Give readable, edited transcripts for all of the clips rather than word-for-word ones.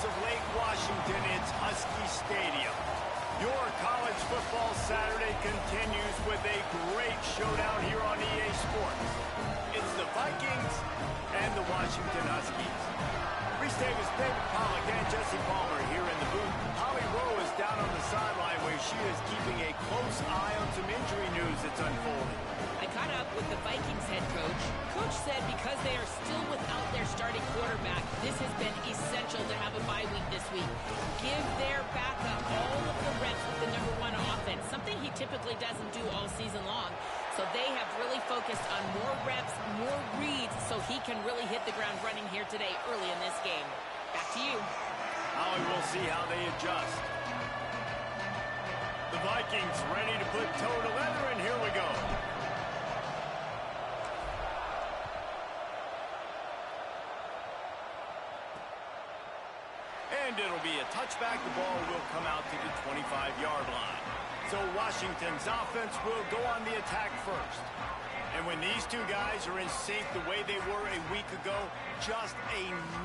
of Lake Washington, it's Husky Stadium. Your college football Saturday continues with a great showdown here on EA Sports. It's the Vikings and the Washington Huskies. Reese Davis, David Pollack, and Jesse Palmer here in the booth. Holly Rowe is down on the sideline where she is keeping a close eye on some injury news that's unfolding. I caught up with the Vikings head coach. Coach said because they are still without their starting quarterback, this has been essential to have a bye week this week. Give their backup all of the reps with the #1 offense, something he typically doesn't do all season long. So they have really focused on more reps, more reads, so he can really hit the ground running here today early in this game. Back to you. Holly, we'll see how they adjust. The Vikings ready to put toe to leather, and here we go. And it'll be a touchback. The ball will come out to the 25-yard line. So Washington's offense will go on the attack first. And when these two guys are in sync the way they were a week ago, just a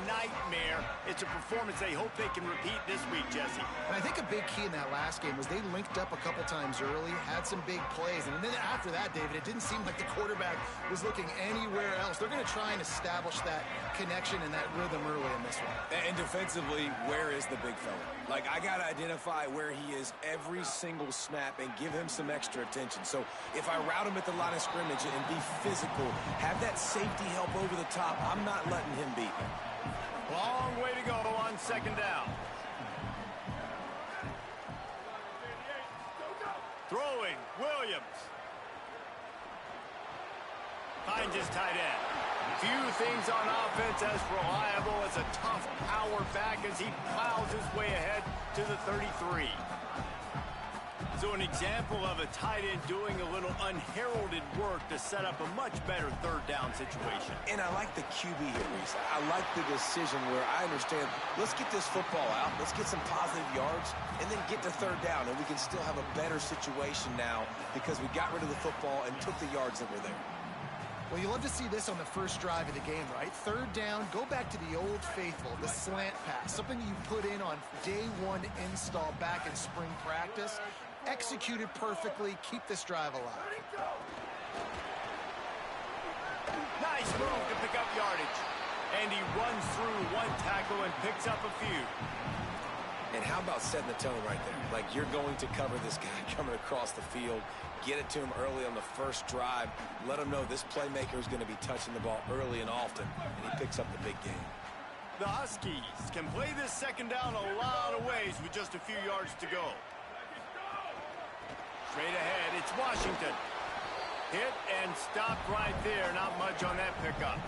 nightmare. It's a performance they hope they can repeat this week, Jesse. And I think a big key in that last game was they linked up a couple times early, had some big plays, and then after that, David, it didn't seem like the quarterback was looking anywhere else. They're going to try and establish that connection and that rhythm early in this one. And defensively, where is the big fella? Like, I got to identify where he is every single snap and give him some extra attention. So if I route him at the line of scrimmage and be physical, have that safety help over the top, I'm not letting him beat me. Long way to go on second down. Throwing, Williams. Finds his tight end. Few things on offense as reliable as a tough power back as he plows his way ahead to the 33. So an example of a tight end doing a little unheralded work to set up a much better third down situation. And I like the QB here, Reese. I like the decision where I understand, let's get this football out, let's get some positive yards, and then get to third down, and we can still have a better situation now because we got rid of the football and took the yards that were there. Well, you love to see this on the first drive of the game, right? Third down, go back to the old faithful, the slant pass, something you put in on day one install back in spring practice. Executed perfectly, keep this drive alive. Nice move to pick up yardage. And he runs through one tackle and picks up a few. And how about setting the tone right there? Like, you're going to cover this guy coming across the field, get it to him early on the first drive, let him know this playmaker is going to be touching the ball early and often, and he picks up the big game. The Huskies can play this second down a lot of ways with just a few yards to go. Straight ahead, it's Washington. Hit and stopped right there. Not much on that pickup.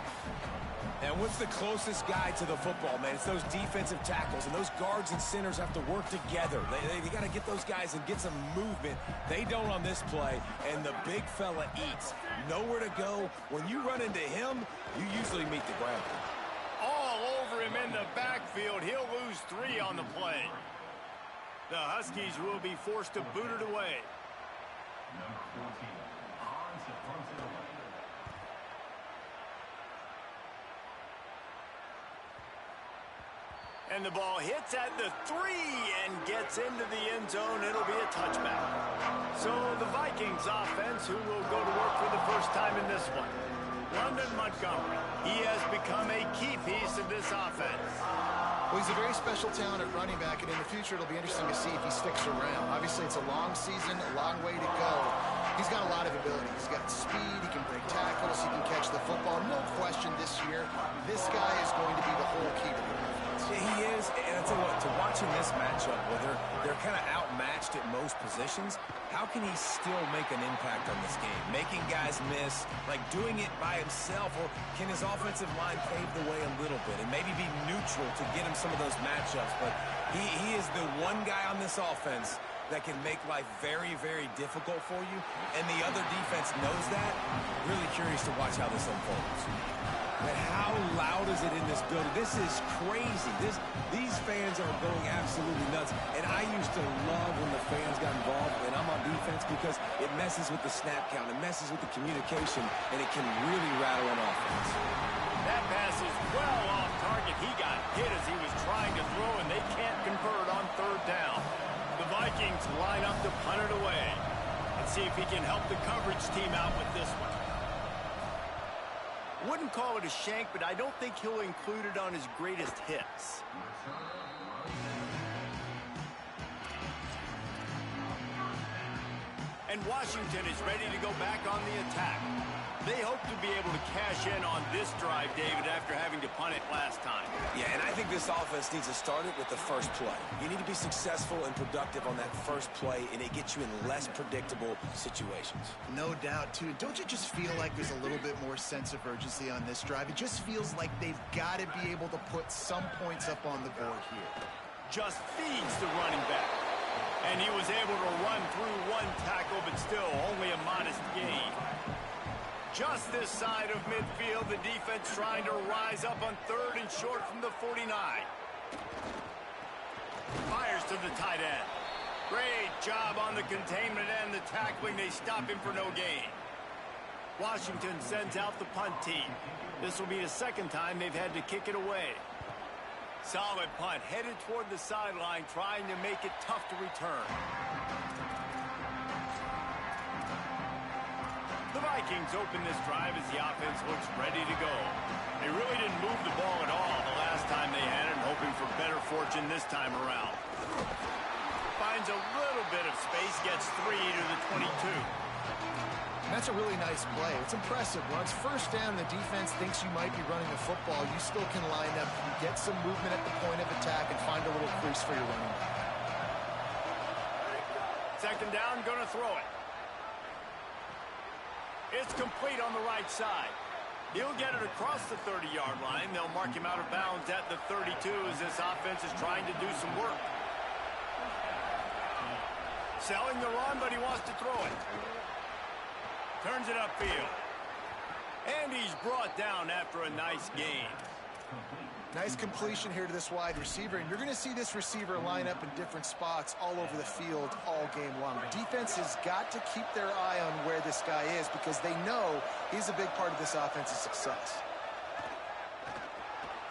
And what's the closest guy to the football, man? It's those defensive tackles, and those guards and centers have to work together. They got to get those guys and get some movement. They don't on this play, and the big fella eats. Nowhere to go. When you run into him, you usually meet the ground. All over him in the backfield. He'll lose 3 on the play. The Huskies will be forced to boot it away. Number 14, Hans Brunson. And the ball hits at the 3 and gets into the end zone. It'll be a touchback. So the Vikings offense, who will go to work for the first time in this one. London Montgomery. He has become a key piece of this offense. Well, he's a very special talent at running back, and in the future it'll be interesting to see if he sticks around. Obviously, it's a long season, a long way to go. He's got a lot of ability. He's got speed, he can break tackles, he can catch the football. No question this year, this guy is going to be the whole key to the offense. He is, and I tell you what, to watching this matchup where they're kind of outmatched at most positions, how can he still make an impact on this game? Making guys miss, like doing it by himself, or can his offensive line pave the way a little bit and maybe be neutral to get him some of those matchups? But he is the one guy on this offense that can make life very, very difficult for you, and the other defense knows that. Really curious to watch how this unfolds. And how loud is it in this building? This is crazy. These fans are going absolutely nuts. And I used to love when the fans got involved, and I'm on defense because it messes with the snap count, it messes with the communication, and it can really rattle an offense. That pass is well off target. He got hit as he was trying to throw in Vikings line up to punt it away. Let's see if he can help the coverage team out with this one. Wouldn't call it a shank, but I don't think he'll include it on his greatest hits. And Washington is ready to go back on the attack. They hope to be able to cash in on this drive, David, after having to punt it last time. Yeah, and I think this offense needs to start it with the first play. You need to be successful and productive on that first play, and it gets you in less predictable situations. No doubt, too. Don't you just feel like there's a little bit more sense of urgency on this drive? It just feels like they've got to be able to put some points up on the board here. Just feeds the running back. And he was able to run through one tackle, but still only a modest gain. Just this side of midfield, the defense trying to rise up on 3rd and short from the 49. Fires to the tight end. Great job on the containment and the tackling. They stop him for no gain. Washington sends out the punt team. This will be the second time they've had to kick it away. Solid punt, headed toward the sideline, trying to make it tough to return. The Vikings open this drive as the offense looks ready to go. They really didn't move the ball at all the last time they had it, hoping for better fortune this time around. Finds a little bit of space, gets 3 to the 22. And that's a really nice play. It's impressive. When it's first down, the defense thinks you might be running the football. You still can line up, you get some movement at the point of attack, and find a little crease for your running back. Second down, going to throw it. It's complete on the right side. He'll get it across the 30-yard line. They'll mark him out of bounds at the 32 as this offense is trying to do some work. Selling the run, but he wants to throw it. Turns it upfield. And he's brought down after a nice gain. Nice completion here to this wide receiver, and you're going to see this receiver line up in different spots all over the field all game long. Defense has got to keep their eye on where this guy is because they know he's a big part of this offense's success.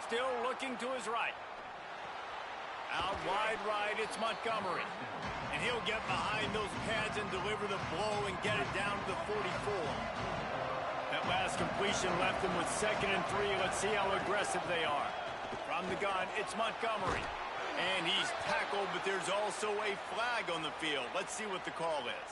Still looking to his right. Out wide right, it's Montgomery. And he'll get behind those pads and deliver the blow and get it down to the 44. That last completion left them with 2nd and 3. Let's see how aggressive they are. From the gun, it's Montgomery. And he's tackled, but there's also a flag on the field. Let's see what the call is.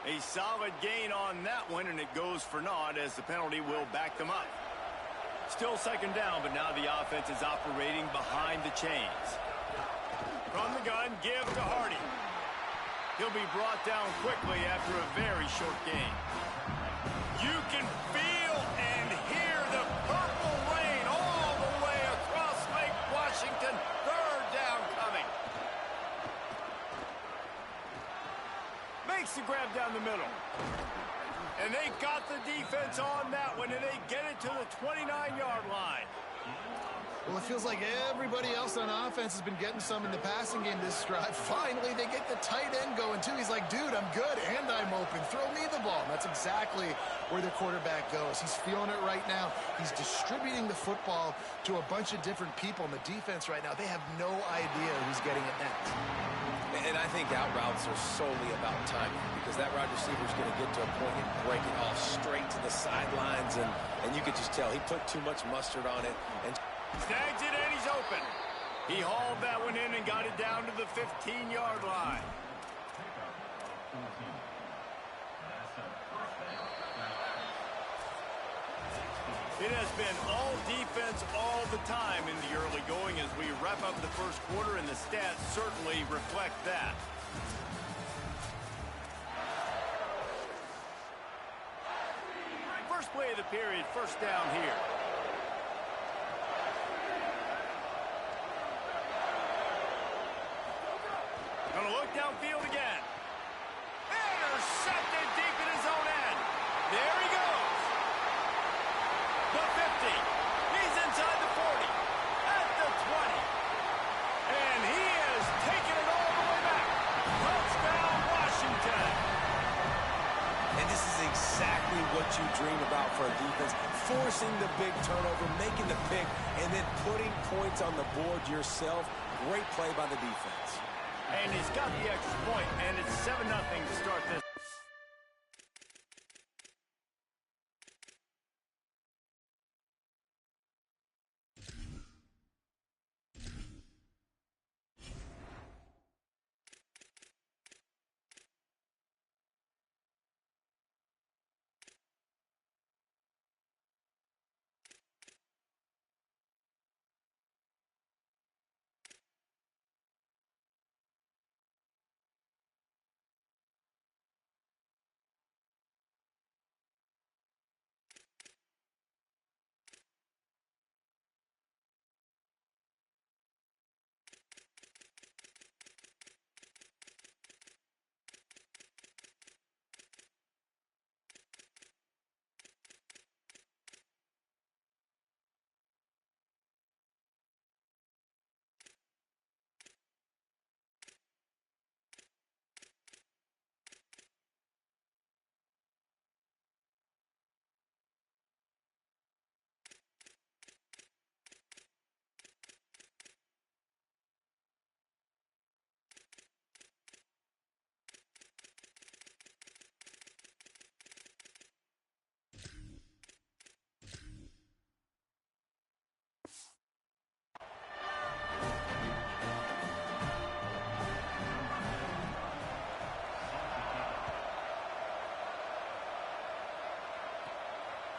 A solid gain on that one, and it goes for naught as the penalty will back them up. Still second down, but now the offense is operating behind the chains. From the gun, give to Hardy. He'll be brought down quickly after a very short game. You can feel and hear the purple rain all the way across Lake Washington. 3rd down coming. Makes the grab down the middle. And they got the defense on that one, and they get it to the 29-yard line. Well, it feels like everybody else on offense has been getting some in the passing game this drive. Finally, they get the tight end going, too. He's like, dude, I'm good, and I'm open. Throw me the ball. And that's exactly where the quarterback goes. He's feeling it right now. He's distributing the football to a bunch of different people. And the defense right now, they have no idea who's getting it next. And I think out routes are solely about timing because that wide receiver is going to get to a point and break it off straight to the sidelines. And you could just tell he put too much mustard on it. And snags it, and he's open. He hauled that one in and got it down to the 15-yard line. It has been all defense all the time in the early going as we wrap up the first quarter, and the stats certainly reflect that. First play of the period, first down here. Gonna look downfield again. Intercepted deep in his own end. There he goes. The 50. He's inside the 40. At the 20. And he has taken it all the way back. Touchdown, Washington. this is exactly exactly what you dream about for a defense. Forcing the big turnover, making the pick, and then putting points on the board yourself. Great play by the defense. And he's got the extra point, and it's 7-0 to start this.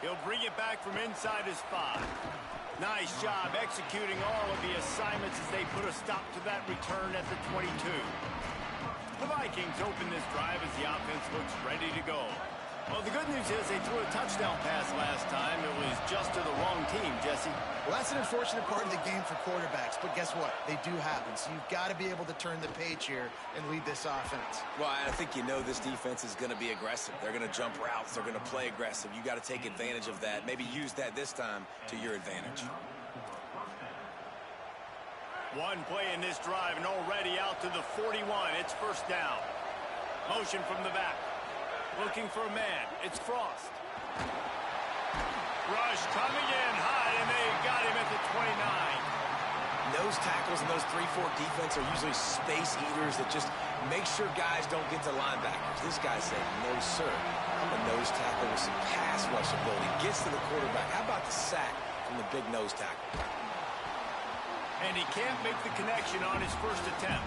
He'll bring it back from inside his 5. Nice job executing all of the assignments as they put a stop to that return at the 22. The Vikings open this drive as the offense looks ready to go. Well, the good news is they threw a touchdown pass last time. It was just to the wrong team, Jesse. Well, that's an unfortunate part of the game for quarterbacks, but guess what? They do happen, so you've got to be able to turn the page here and lead this offense. Well, I think you know this defense is going to be aggressive. They're going to jump routes. They're going to play aggressive. You got to take advantage of that. Maybe use that this time to your advantage. One play in this drive and already out to the 41. It's first down. Motion from the back. Looking for a man. It's Frost. Rush coming in high, and they got him at the 29. Nose tackles and those 3-4 defense are usually space eaters that just make sure guys don't get to linebackers. This guy said, no, sir. I'm a nose tackle with some pass rush ability. Gets to the quarterback. How about the sack from the big nose tackle? And he can't make the connection on his first attempt.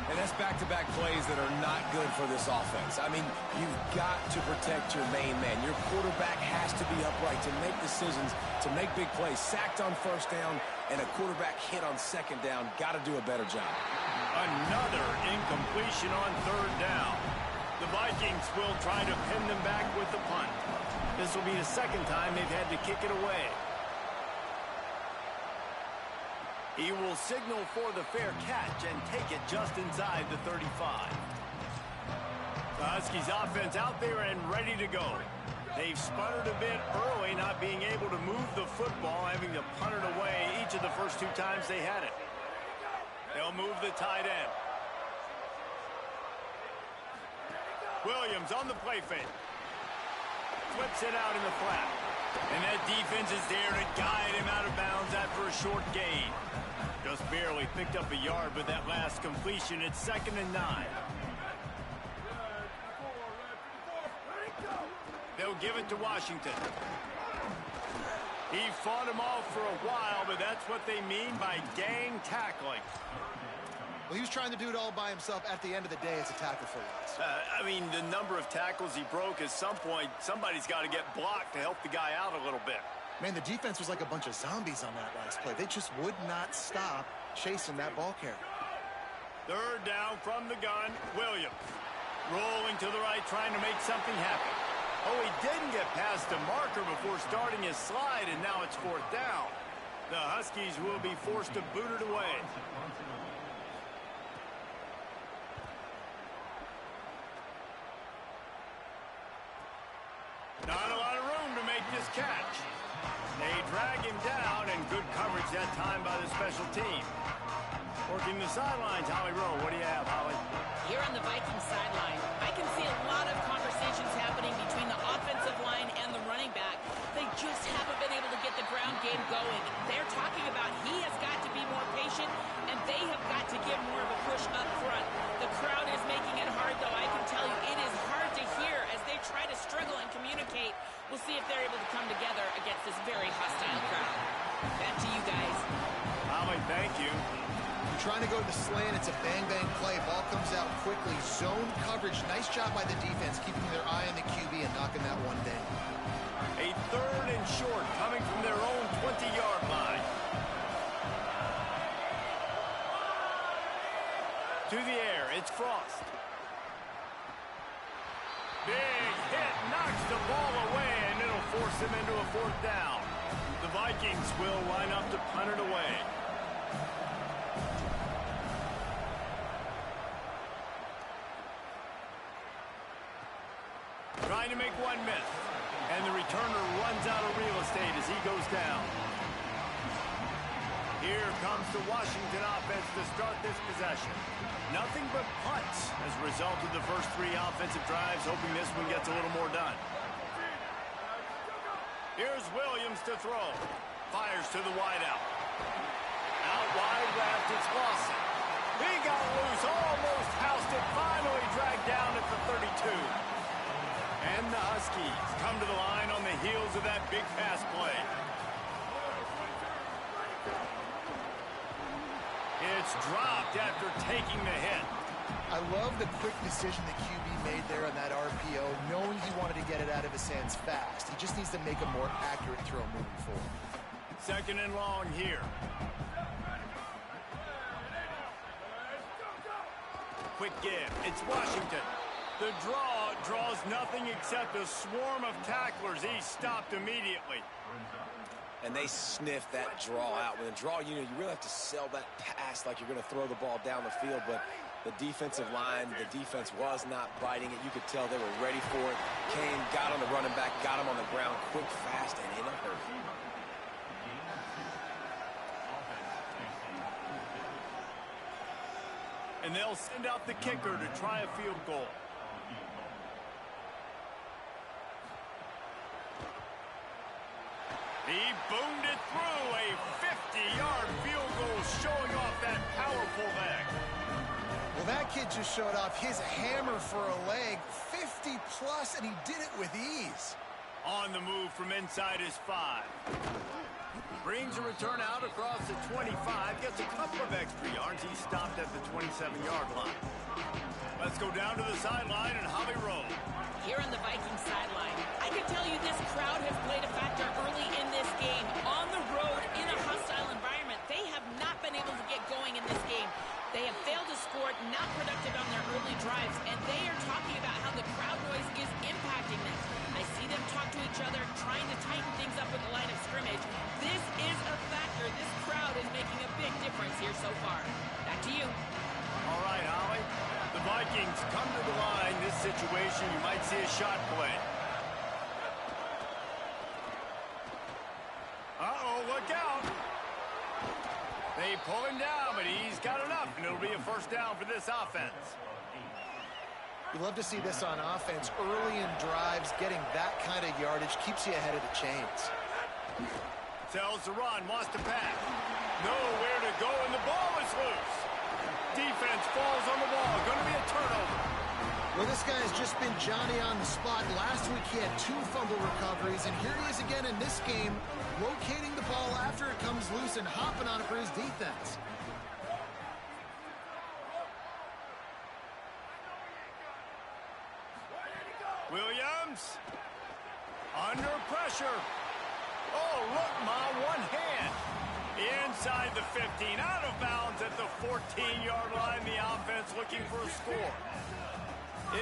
And that's back-to-back plays that are not good for this offense. I mean, you've got to protect your main man. Your quarterback has to be upright to make decisions, to make big plays. Sacked on first down and a quarterback hit on second down. Got to do a better job. Another incompletion on third down. The Vikings will try to pin them back with the punt. This will be the second time they've had to kick it away. He will signal for the fair catch and take it just inside the 35. The Huskies offense out there and ready to go. They've sputtered a bit early, not being able to move the football, having to punt it away each of the first 2 times they had it. They'll move the tight end. Williams on the play fake. Flips it out in the flat. And that defense is there to guide him out of bounds after a short gain. Just barely picked up a yard with that last completion. It's 2nd and 9. They'll give it to Washington. He fought him off for a while, but that's what they mean by gang tackling. Well, he was trying to do it all by himself. At the end of the day, it's a tackle for loss. I mean, the number of tackles he broke, at some point, somebody's got to get blocked to help the guy out a little bit. Man, the defense was like a bunch of zombies on that last play. They just would not stop chasing that ball carrier. Third down from the gun, Williams. Rolling to the right, trying to make something happen. Oh, he didn't get past the marker before starting his slide, and now it's 4th down. The Huskies will be forced to boot it away. Not a lot of room to make this catch. They drag him down, and good coverage that time by the special team. Working the sidelines, Holly Rowe. What do you have, Holly? Here on the Vikings sideline, I can see a lot of conversations happening between the offensive We'll see if they're able to come together against this very hostile crowd. Back to you guys. Holly, thank you. You're trying to go to the slant. It's a bang-bang play. Ball comes out quickly. Zone coverage. Nice job by the defense, keeping their eye on the QB and knocking that one down. A 3rd and short coming from their own 20-yard line. To the air, it's Frost. Big hit, knocks the ball away, and it'll force him into a 4th down. The Vikings will line up to punt it away. Trying to make one miss. And the returner runs out of real estate as he goes down. Here comes the Washington offense to start this possession. Nothing but punts as a result of the first 3 offensive drives, hoping this one gets a little more done. Here's Williams to throw. Fires to the wideout. Out wide left, it's Lawson. He got loose, almost housed it, finally dragged down at the 32. And the Huskies come to the line on the heels of that big pass play. It's dropped after taking the hit. I love the quick decision the QB made there on that RPO, knowing he wanted to get it out of his hands fast. He just needs to make a more accurate throw moving forward. 2nd and long here. Quick give. It's Washington. The draw draws nothing except a swarm of tacklers. He's stopped immediately. And they sniff that draw out. With a draw, you really have to sell that pass like you're going to throw the ball down the field. But the defensive line, the defense was not biting it. You could tell they were ready for it. Came, got on the running back, got him on the ground quick, fast, and in a hurry. And they'll send out the kicker to try a field goal. He boomed it through, a 50-yard field goal showing off that powerful leg. Well, that kid just showed off his hammer for a leg, 50-plus, and he did it with ease. On the move from inside his 5. Brings a return out across the 25, gets a couple of extra yards. He's stopped at the 27-yard line. Let's go down to the sideline and Holly Rowe. Here on the Vikings sideline, I can tell you this crowd has played a factor early in this game. On the road, in a hostile environment, they have not been able to get going in this game. They have failed to score, not productive on their early drives, and they are talking about how the crowd noise is impacting them. I see them talk to each other, trying to tighten things up at the line of scrimmage. This is a factor. This crowd is making a big difference here so far. Back to you. All right, Holly. The Vikings come to the line. This situation, you might see a shot play. Uh-oh, look out. They pull him down, but he's got enough, and it'll be a 1st down for this offense. You love to see this on offense. Early in drives, getting that kind of yardage keeps you ahead of the chains. Tells to run, wants to pass. Nowhere to go, and the ball is loose. Defense falls on the ball. Going to be a turnover. Well, this guy has just been Johnny on the spot. Last week he had 2 fumble recoveries, and here he is again in this game, locating the ball after it comes loose and hopping on it for his defense. Williams. Under pressure. Oh, look, Ma, one hand. Inside the 15, out of bounds at the 14-yard line. The offense looking for a score.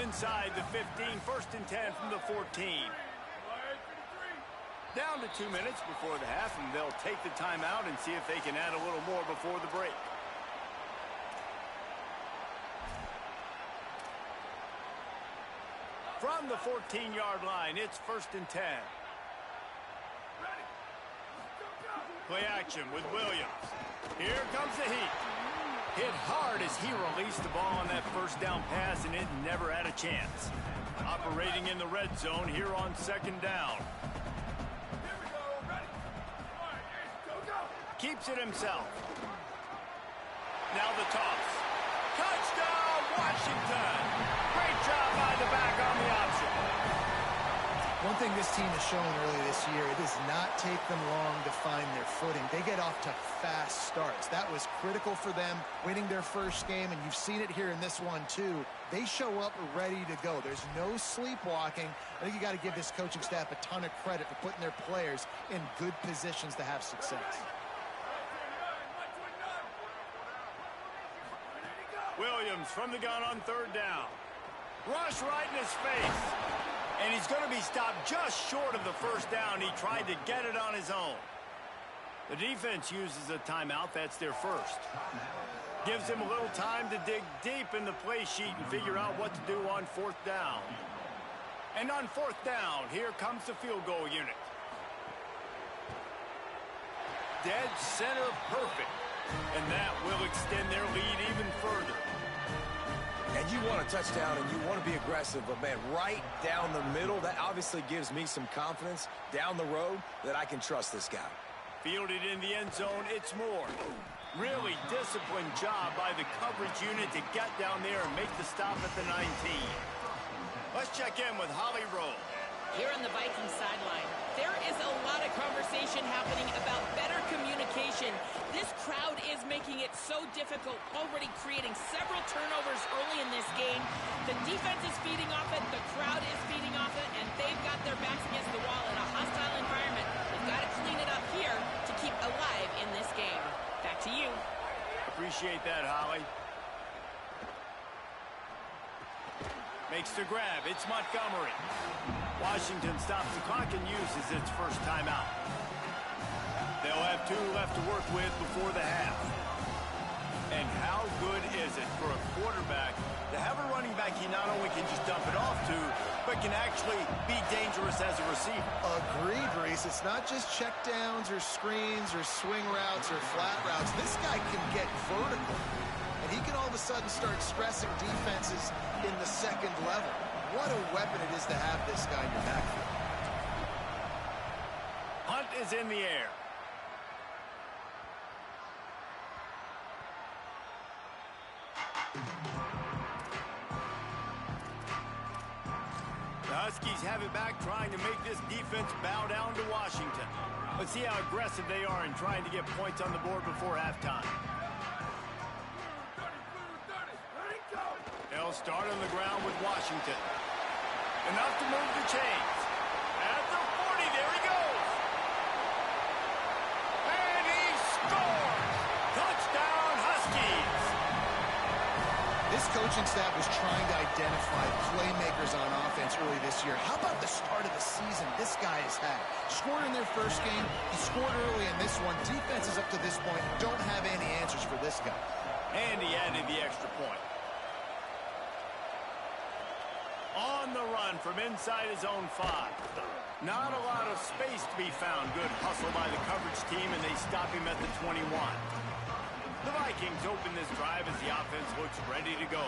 Inside the 15, 1st and 10 from the 14. Down to 2 minutes before the half, and they'll take the timeout and see if they can add a little more before the break. From the 14-yard line, it's 1st and 10. Play action with Williams. Here comes the heat. Hit hard as he released the ball on that 1st down pass, and it never had a chance. Operating in the red zone here on 2nd down. Keeps it himself. Now the toss. Touchdown, Washington! Great job by the back on the option. One thing this team has shown early this year, it does not take them long to find their footing. They get off to fast starts. That was critical for them winning their first game, and you've seen it here in this one too. They show up ready to go. There's no sleepwalking. I think you got to give this coaching staff a ton of credit for putting their players in good positions to have success. Williams from the gun on third down. Rush right in his face. And he's going to be stopped just short of the first down. He tried to get it on his own. The defense uses a timeout. That's their first. Gives him a little time to dig deep in the play sheet and figure out what to do on fourth down. And on fourth down, here comes the field goal unit. Dead center perfect. And that will extend their lead even further. And you want a touchdown and you want to be aggressive, but man, right down the middle, that obviously gives me some confidence down the road that I can trust this guy. Fielded in the end zone, it's Moore. Really disciplined job by the coverage unit to get down there and make the stop at the 19. Let's check in with Holly Rowe. Here on the Vikings sideline, there is a lot of conversation happening about better communication. This crowd is making it so difficult, already creating several turnovers early in this game. The defense is feeding off it, the crowd is feeding off it, and they've got their backs against the wall in a hostile environment. They've got to clean it up here to keep alive in this game. Back to you. Appreciate that, Holly. Makes the grab. It's Montgomery. Washington stops the clock and uses its first timeout. They'll have 2 left to work with before the half. And how good is it for a quarterback to have a running back he not only can just dump it off to, but can actually be dangerous as a receiver? Agreed, Reese. It's not just checkdowns or screens or swing routes or flat routes. This guy can get vertical. And he can all of a sudden start stressing defenses in the second level. What a weapon it is to have this guy in your backfield. Hunt is in the air. The Huskies have it back, trying to make this defense bow down to Washington. Let's see how aggressive they are in trying to get points on the board before halftime. They'll start on the ground with Washington. Enough to move the chains. At the 40, there he goes. And he scores! Touchdown, Huskies! This coaching staff was trying to identify playmakers on offense early this year. How about the start of the season this guy has had? Scored in their first game. He scored early in this one. Defenses up to this point don't have any answers for this guy. And he added the extra point. On the run from inside his own 5. Not a lot of space to be found. Good hustle by the coverage team, and they stop him at the 21. The Vikings open this drive as the offense looks ready to go.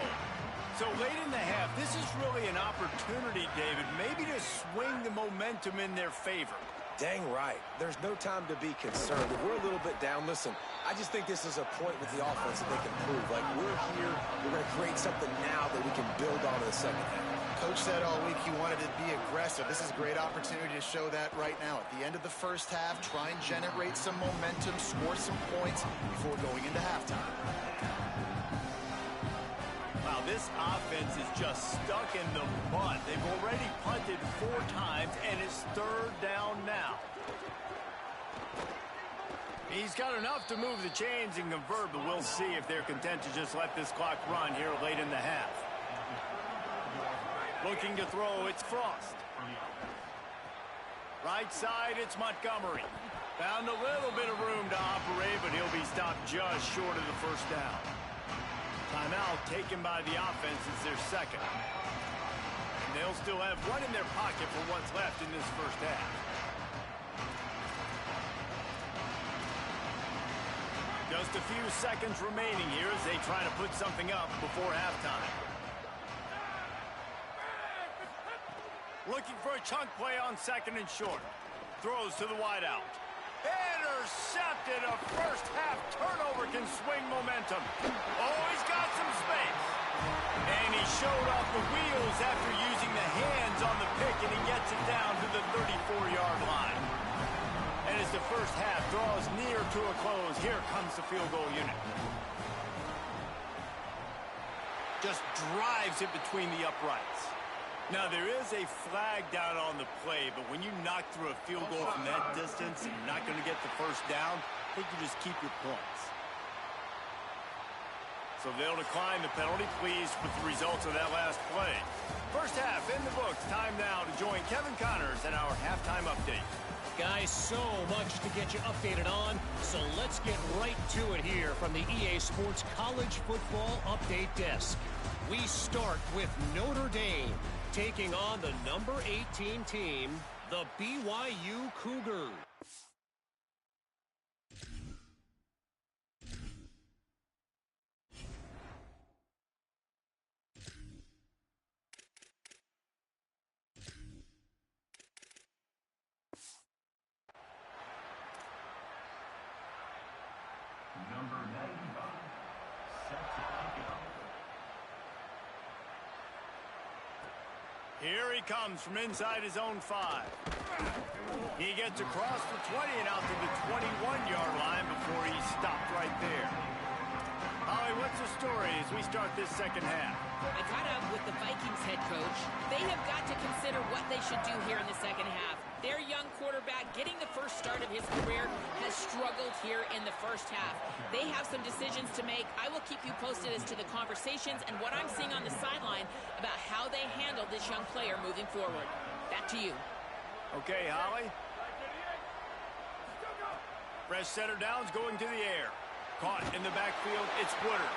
So late in the half, this is really an opportunity, David, maybe to swing the momentum in their favor. Dang right. There's no time to be concerned. If we're a little bit down, listen, I just think this is a point with the offense that they can prove. Like, we're here, we're going to create something now that we can build on in the second half. Coach said all week he wanted to be aggressive. This is a great opportunity to show that right now. At the end of the first half, try and generate some momentum, score some points before going into halftime. Wow, this offense is just stuck in the mud. They've already punted 4 times, and it's third down now. He's got enough to move the chains and convert, but we'll see if they're content to just let this clock run here late in the half. Looking to throw, it's Frost. Right side, it's Montgomery. Found a little bit of room to operate, but he'll be stopped just short of the first down. Timeout taken by the offense is their second. And they'll still have 1 in their pocket for what's left in this first half. Just a few seconds remaining here as they try to put something up before halftime. Looking for a chunk play on second and short. Throws to the wideout. Intercepted. A first half turnover can swing momentum. Oh, he's got some space. And he showed off the wheels after using the hands on the pick, and he gets it down to the 34-yard line. And as the first half draws near to a close, here comes the field goal unit. Just drives it between the uprights. Now, there is a flag down on the play, but when you knock through a field goal from that distance and you're not going to get the first down, I think you just keep your points. So they'll decline the penalty, pleased with the results of that last play. First half in the books. Time now to join Kevin Connors in our halftime update. Guys, so much to get you updated on, so let's get right to it here from the EA Sports College Football Update Desk. We start with Notre Dame taking on the number 18 team, the BYU Cougars. Number 95, set to kick it off. Here he comes from inside his own 5. He gets across the 20 and out to the 21-yard line before he stopped right there. Holly, what's the story as we start this second half? I caught up with the Vikings head coach. They have got to consider what they should do here in the second half. Their young quarterback, getting the first start of his career, has struggled here in the first half. They have some decisions to make. I will keep you posted as to the conversations and what I'm seeing on the sideline about how they handle this young player moving forward. Back to you. Okay, Holly. Fresh center downs going to the air. Caught in the backfield, it's Woodard.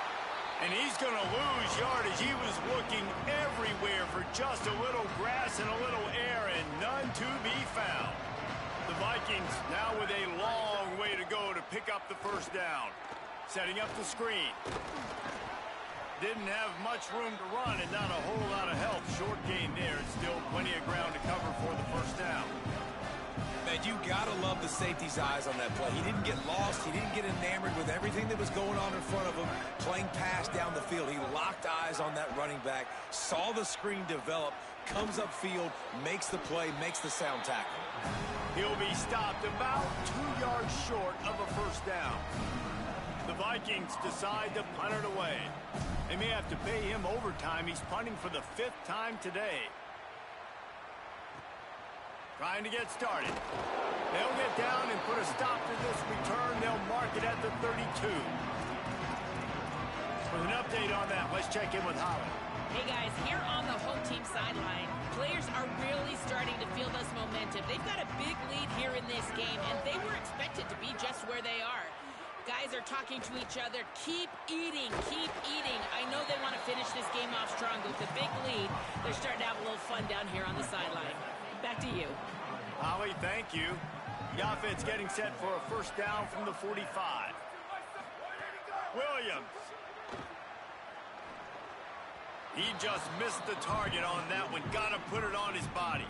And he's going to lose yardage. He was looking everywhere for just a little grass and a little air, and none to be found. The Vikings now with a long way to go to pick up the first down. Setting up the screen. Didn't have much room to run and not a whole lot of help. Short gain there, and still plenty of ground to cover for the first down. Man, you gotta love the safety's eyes on that play. He didn't get lost. He didn't get enamored with everything that was going on in front of him, playing pass down the field. He locked eyes on that running back, saw the screen develop, comes upfield, makes the play, makes the sound tackle. He'll be stopped about 2 yards short of a first down. The Vikings decide to punt it away. They may have to pay him overtime. He's punting for the 5th time today. Trying to get started. They'll get down and put a stop to this return. They'll mark it at the 32. With an update on that, let's check in with Holly. Hey guys, here on the home team sideline, players are really starting to feel this momentum. They've got a big lead here in this game, and they were expected to be just where they are. Guys are talking to each other. Keep eating, keep eating. I know they want to finish this game off strong, but with a big lead, they're starting to have a little fun down here on the sideline. Back to you. Holly, thank you. The offense getting set for a first down from the 45. Williams. He just missed the target on that one. Got to put it on his body.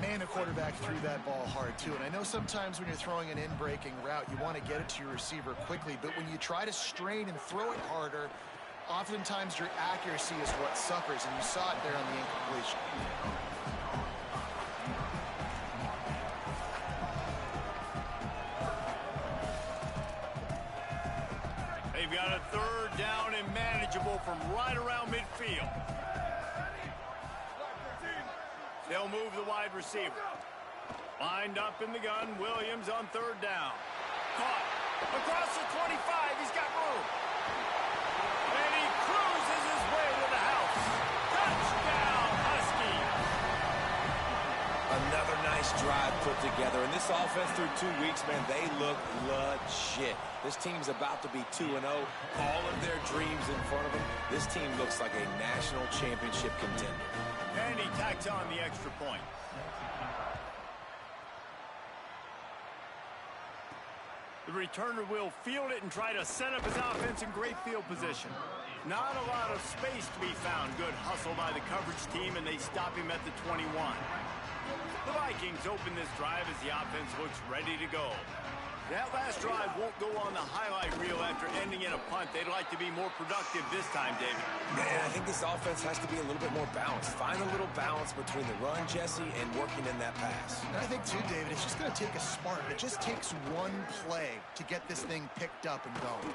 Man, the quarterback threw that ball hard, too. And I know sometimes when you're throwing an in-breaking route, you want to get it to your receiver quickly. But when you try to strain and throw it harder, oftentimes your accuracy is what suffers. And you saw it there on the incompletion. They've got a third down and manageable from right around midfield. They'll move the wide receiver. Lined up in the gun, Williams on third down. Caught. Across the 25, he's got room. And he cruises his way to the house. Touchdown, Husky. Another nice drive put together. And this offense through 2 weeks, man, they look legit. This team's about to be 2-0. All of their dreams in front of them. This team looks like a national championship contender. And he tacks on the extra point. The returner will field it and try to set up his offense in great field position. Not a lot of space to be found. Good hustle by the coverage team, and they stop him at the 21. The Vikings open this drive as the offense looks ready to go. That last drive won't go on the highlight reel after ending in a punt. They'd like to be more productive this time, David. Man, I think this offense has to be a little bit more balanced. Find a little balance between the run, Jesse, and working in that pass. And I think, too, David, it's just going to take a spark. It just takes one play to get this thing picked up and going.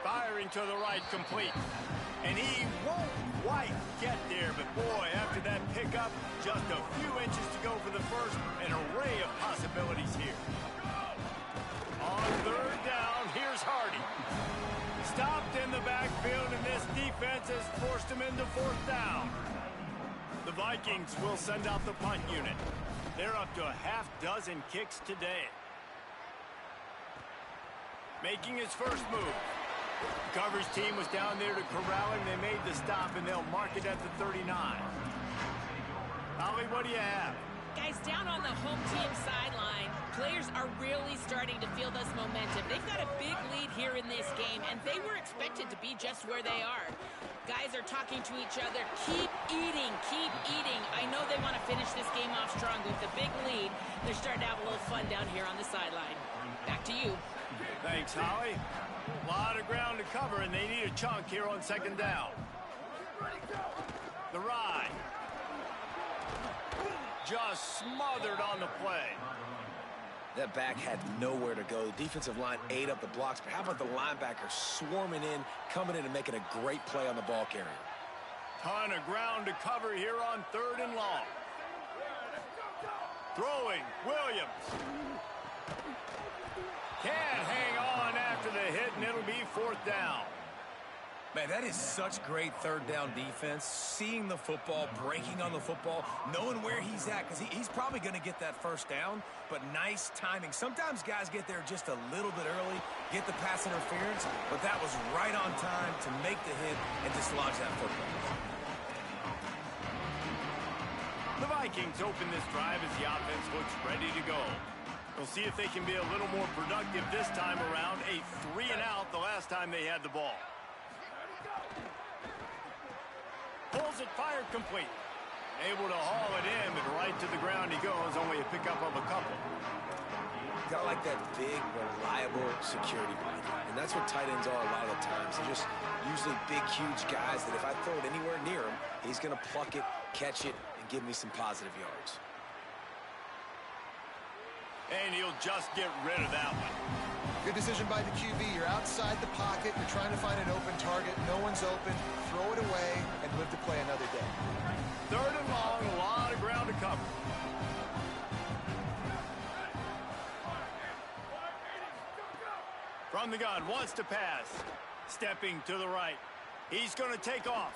Firing to the right, complete. And he won't quite get there, but boy, after that pickup, just a few inches to go for the first. An array of possibilities here. On third down, here's Hardy. Stopped in the backfield, and this defense has forced him into fourth down. The Vikings will send out the punt unit. They're up to a half dozen kicks today. Making his first move. The coverage team was down there to corral him. They made the stop, and they'll mark it at the 39. Ollie, what do you have? Guys, down on the home team sideline, players are really starting to feel this momentum. They've got a big lead here in this game, and they were expected to be just where they are. Guys are talking to each other. Keep eating, keep eating. I know they want to finish this game off strong with the big lead. They're starting to have a little fun down here on the sideline. Back to you. Thanks, Holly. A lot of ground to cover, and they need a chunk here on second down. The ride. Just smothered on the play. That back had nowhere to go. The defensive line ate up the blocks, but how about the linebacker swarming in, coming in and making a great play on the ball carrier? Ton of ground to cover here on third and long. Throwing, Williams. Can't hang on after the hit, and it'll be fourth down. Man, that is such great third down defense. Seeing the football, breaking on the football, knowing where he's at, because he's probably going to get that first down, but nice timing. Sometimes guys get there just a little bit early, get the pass interference, but that was right on time to make the hit and dislodge that football. The Vikings open this drive as the offense looks ready to go. We'll see if they can be a little more productive this time around. A 3-and-out the last time they had the ball. Pulls it, fired complete. Able to haul it in, but right to the ground he goes. Only a pickup of a couple. Got like that big, reliable security blanket. And that's what tight ends are a lot of the times. They're just usually big, huge guys that if I throw it anywhere near him, he's going to pluck it, catch it, and give me some positive yards. And he'll just get rid of that one. Good decision by the QB. You're outside the pocket. You're trying to find an open target. No one's open. Throw it away and live to play another day. Third and long, a lot of ground to cover. From the gun, wants to pass. Stepping to the right. He's going to take off.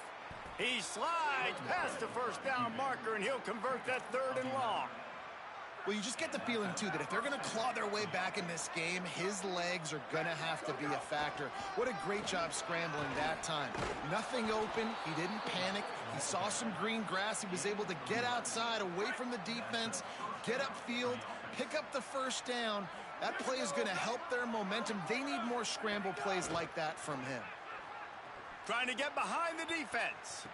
He slides past the first down marker, and he'll convert that third and long. Well, you just get the feeling, too, that if they're going to claw their way back in this game, his legs are going to have to be a factor. What a great job scrambling that time. Nothing open. He didn't panic. He saw some green grass. He was able to get outside, away from the defense, get upfield, pick up the first down. That play is going to help their momentum. They need more scramble plays like that from him. Trying to get behind the defense.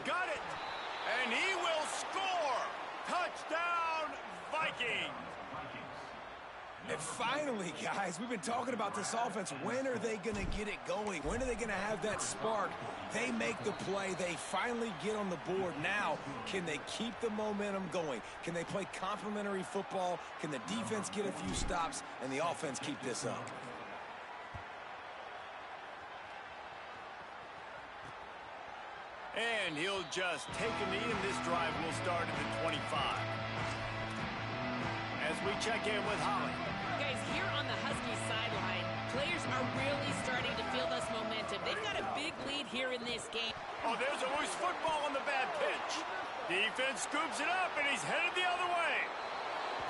Got it. And he will score. Touchdown, Vikings. And finally, guys, we've been talking about this offense. When are they going to get it going? When are they going to have that spark? They make the play. They finally get on the board. Now, can they keep the momentum going? Can they play complementary football? Can the defense get a few stops and the offense keep this up? And he'll just take a knee, and this drive will start at the 25. As we check in with Holly. Guys, here on the Huskies sideline, players are really starting to feel this momentum. They've got a big lead here in this game. Oh, there's a loose football on the bad pitch. Defense scoops it up, and he's headed the other way.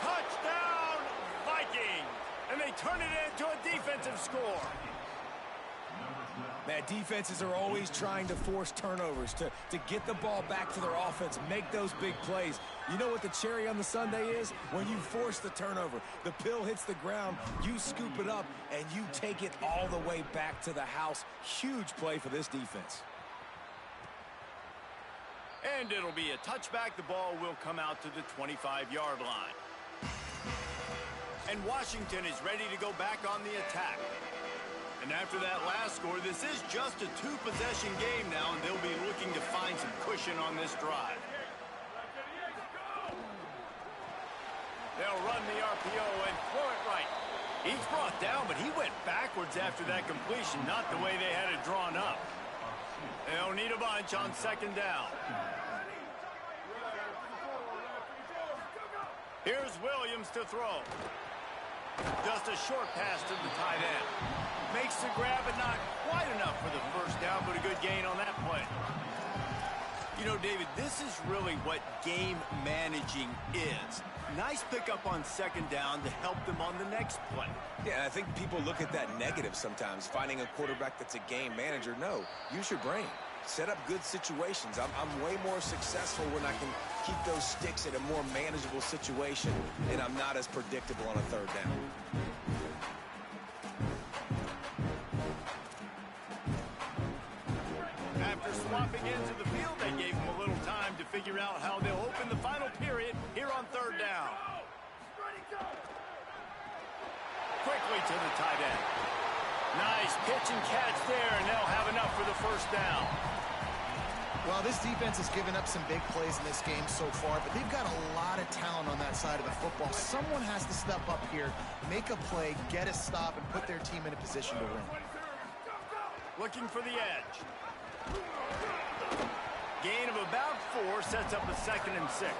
Touchdown, Vikings. And they turn it into a defensive score. Man, defenses are always trying to force turnovers, to get the ball back to their offense, make those big plays. You know what the cherry on the sundae is? When you force the turnover, the pill hits the ground, you scoop it up, and you take it all the way back to the house. Huge play for this defense. And it'll be a touchback. The ball will come out to the 25-yard line. And Washington is ready to go back on the attack. And after that last score, this is just a two-possession game now, and they'll be looking to find some cushion on this drive. They'll run the RPO and throw it right. He's brought down, but he went backwards after that completion, not the way they had it drawn up. They'll need a bunch on second down. Here's Williams to throw. Just a short pass to the tight end. Makes the grab, but not quite enough for the first down, but a good gain on that play. You know, David, this is really what game managing is. Nice pickup on second down to help them on the next play. Yeah, I think people look at that negative sometimes, finding a quarterback that's a game manager. No, use your brain. Set up good situations. I'm way more successful when I can keep those sticks in a more manageable situation, and I'm not as predictable on a third down. After swapping ends of the field, they gave him a little time to figure out how they'll open the final period here on third down. Quickly to the tight end. Nice pitch and catch there, and they'll have enough for the first down. Well, this defense has given up some big plays in this game so far, but they've got a lot of talent on that side of the football. Someone has to step up here, make a play, get a stop, and put their team in a position to win. Looking for the edge. Gain of about 4 sets up a 2nd and 6.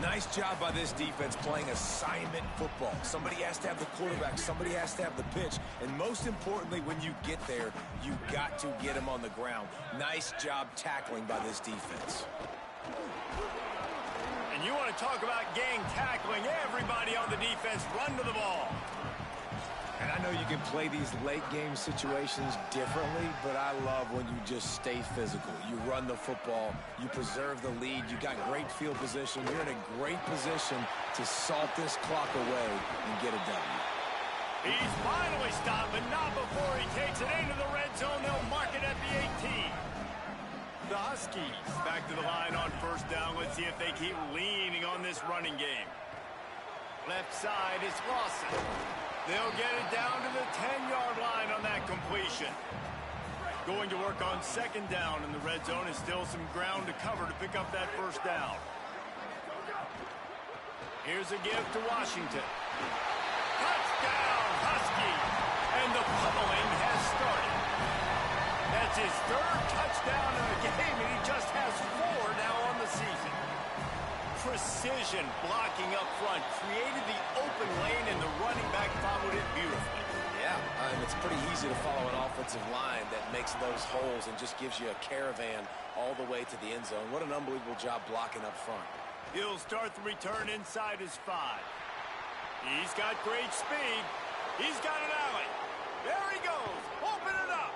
Nice job by this defense playing assignment football. Somebody has to have the quarterback, somebody has to have the pitch, and most importantly, when you get there, you got to get him on the ground. Nice job tackling by this defense. And you want to talk about gang tackling, everybody on the defense run to the ball. And I know you can play these late-game situations differently, but I love when you just stay physical. You run the football, you preserve the lead, you got great field position. You're in a great position to salt this clock away and get a W. He's finally stopped, but not before he takes it into the red zone. They'll mark it at the 18. The Huskies back to the line on first down. Let's see if they keep leaning on this running game. Left side is Lawson. They'll get it down to the 10-yard line on that completion. Going to work on second down in the red zone. Is still some ground to cover to pick up that first down. Here's a give to Washington. Touchdown, Huskies! And the pummeling has started. That's his 3rd touchdown in the game, and he just has 4 now on the season. Precision blocking up front, created the open lane, and the running back followed it beautifully. Yeah, it's pretty easy to follow an offensive line that makes those holes and just gives you a caravan all the way to the end zone. What an unbelievable job blocking up front. He'll start the return inside his 5. He's got great speed. He's got an alley. There he goes. Open it up.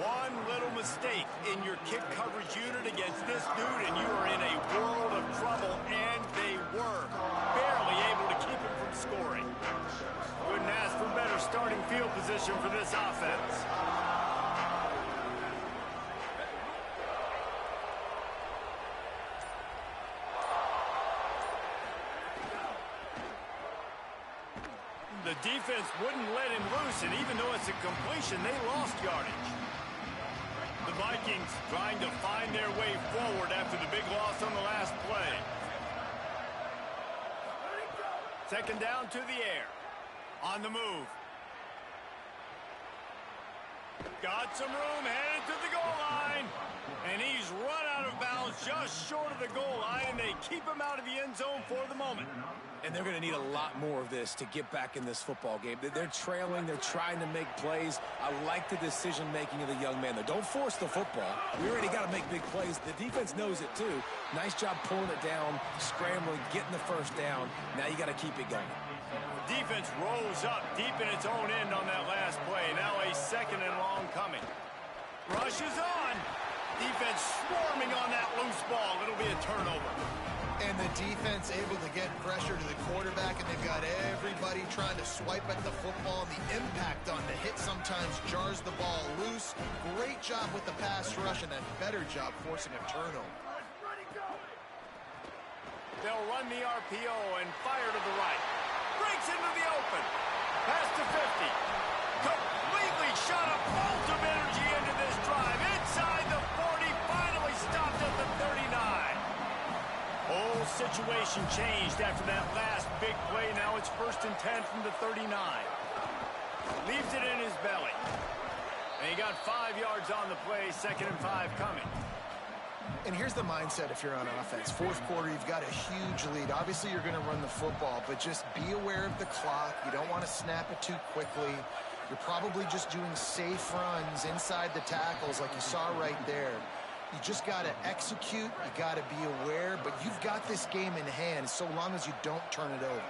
One little mistake in your kick coverage unit against this dude, and you are in a world of trouble, and they were barely able to keep him from scoring. Couldn't ask for better starting field position for this offense. The defense wouldn't let him loose, and even though it's a completion, they lost yardage. The Vikings trying to find their way forward after the big loss on the last play. Second down to the air. On the move. Got some room, headed to the goal line. And he's run out of bounds just short of the goal line, and they keep him out of the end zone for the moment. And they're going to need a lot more of this to get back in this football game. They're trailing. They're trying to make plays. I like the decision-making of the young man there. Don't force the football. We already got to make big plays. The defense knows it, too. Nice job pulling it down, scrambling, getting the first down. Now you got to keep it going. Defense rolls up deep in its own end on that last play. Now a 2nd and long coming. Rush is on. Defense swarming on that loose ball. It'll be a turnover. And the defense able to get pressure to the quarterback, and they've got everybody trying to swipe at the football. The impact on the hit sometimes jars the ball loose. Great job with the pass rush, and a better job forcing a turnover. They'll run the RPO and fire to the right. into the open. Past the 50. Completely shot a bolt of energy into this drive. Inside the 40, finally stopped at the 39. Whole situation changed after that last big play. Now it's 1st and 10 from the 39. Leaves it in his belly. And he got 5 yards on the play, 2nd and 5 coming. And here's the mindset if you're on offense. 4th quarter, you've got a huge lead. Obviously, you're going to run the football, but just be aware of the clock. You don't want to snap it too quickly. You're probably just doing safe runs inside the tackles like you saw right there. You just got to execute. You got to be aware, but you've got this game in hand so long as you don't turn it over.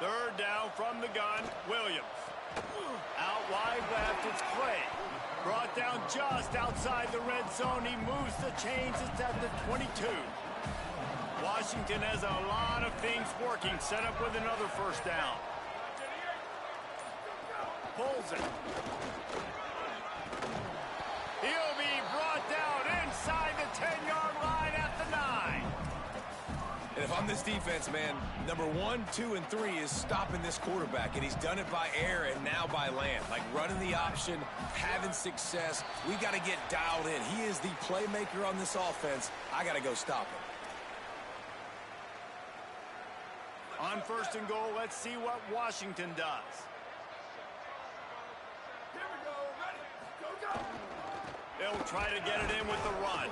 3rd down from the gun, Williams. Out wide left, it's Clay. Brought down just outside the red zone. He moves the chains. It's at the 22. Washington has a lot of things working. Set up with another 1st down. Pulls it. He'll be brought down inside the 10-yard line at the 9. And if I'm this defense, man, number 1, 2, and 3 is stopping this quarterback, and he's done it by air and now by land. Like running the option, having success. We got to get dialed in. He is the playmaker on this offense. I got to go stop him. On 1st and goal, let's see what Washington does. Here we go. Ready? Go. They'll try to get it in with the run.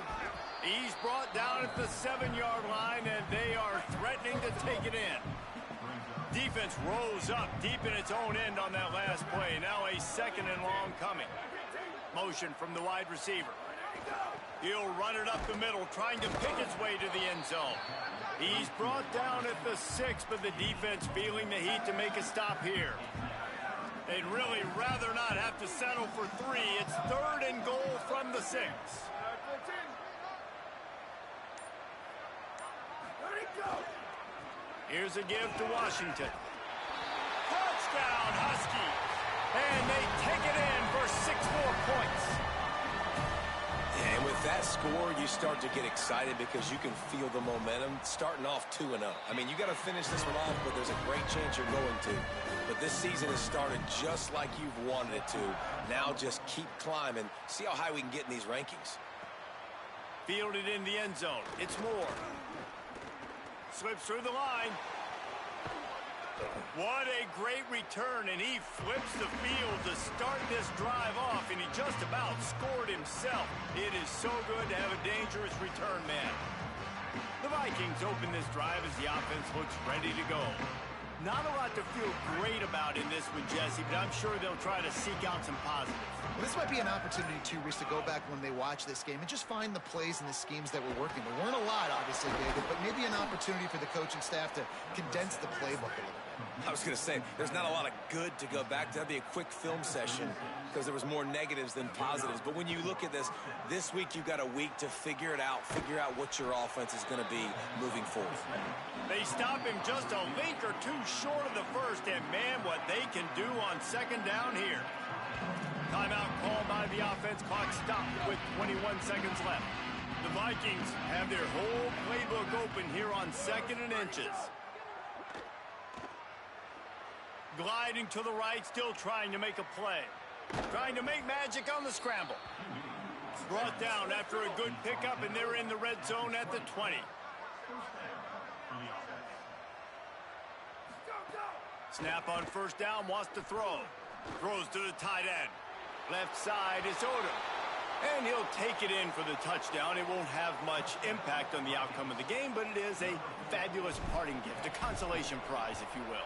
He's brought down at the 7-yard line, and they are threatening to take it in. Defense rose up deep in its own end on that last play. Now a 2nd and long coming. Motion from the wide receiver. He'll run it up the middle, trying to pick its way to the end zone. He's brought down at the 6, but the defense feeling the heat to make a stop here. They'd really rather not have to settle for 3. It's 3rd and goal from the 6. Here's a give to Washington. Touchdown, Huskies. And they take it in for 6 more points. And with that score, you start to get excited because you can feel the momentum starting off 2-0. I mean, you got to finish this one off, but there's a great chance you're going to. But this season has started just like you've wanted it to. Now just keep climbing. See how high we can get in these rankings. Fielded in the end zone. It's Moore. Slips through the line. What a great return, and he flips the field to start this drive off, and he just about scored himself. It is so good to have a dangerous return man. The Vikings open this drive as the offense looks ready to go. Not a lot to feel great about in this one, Jesse, but I'm sure they'll try to seek out some positives. Well, this might be an opportunity, too, Reese, to go back when they watch this game and just find the plays and the schemes that were working. There weren't a lot, obviously, David, but maybe an opportunity for the coaching staff to condense the playbook a little bit. I was going to say, there's not a lot of good to go back to. That'd be a quick film session because there was more negatives than positives. But when you look at this week you've got a week to figure it out, figure out what your offense is going to be moving forward. They stop him just a link or two short of the 1st, and man, what they can do on 2nd down here. Timeout called by the offense. Clock stopped with 21 seconds left. The Vikings have their whole playbook open here on 2nd and inches. Gliding to the right, still trying to make a play. Trying to make magic on the scramble. Brought down after a good pickup, and they're in the red zone at the 20. Snap on 1st down, wants to throw. Throws to the tight end. Left side is Odom. And he'll take it in for the touchdown. It won't have much impact on the outcome of the game, but it is a fabulous parting gift, a consolation prize, if you will.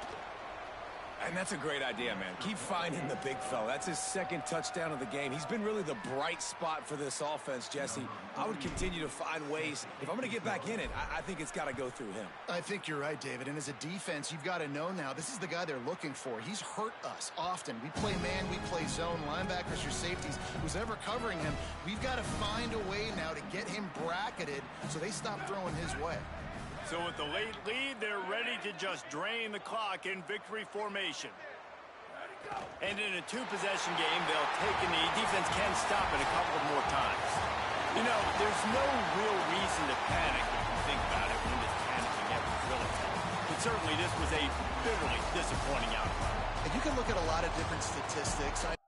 And that's a great idea, man. Keep finding the big fella. That's his 2nd touchdown of the game. He's been really the bright spot for this offense, Jesse. I would continue to find ways. If I'm going to get back in it, I think it's got to go through him. I think you're right, David. And as a defense, you've got to know now, this is the guy they're looking for. He's hurt us often. We play man, we play zone, linebackers or safeties. Who's ever covering him, we've got to find a way now to get him bracketed so they stop throwing his way. So with the late lead, they're ready to just drain the clock in victory formation. And in a 2-possession game, they'll take a knee. Defense can stop it a couple more times. You know, there's no real reason to panic if you think about it. When does panicking ever really? But certainly this was a bitterly disappointing outcome. And you can look at a lot of different statistics.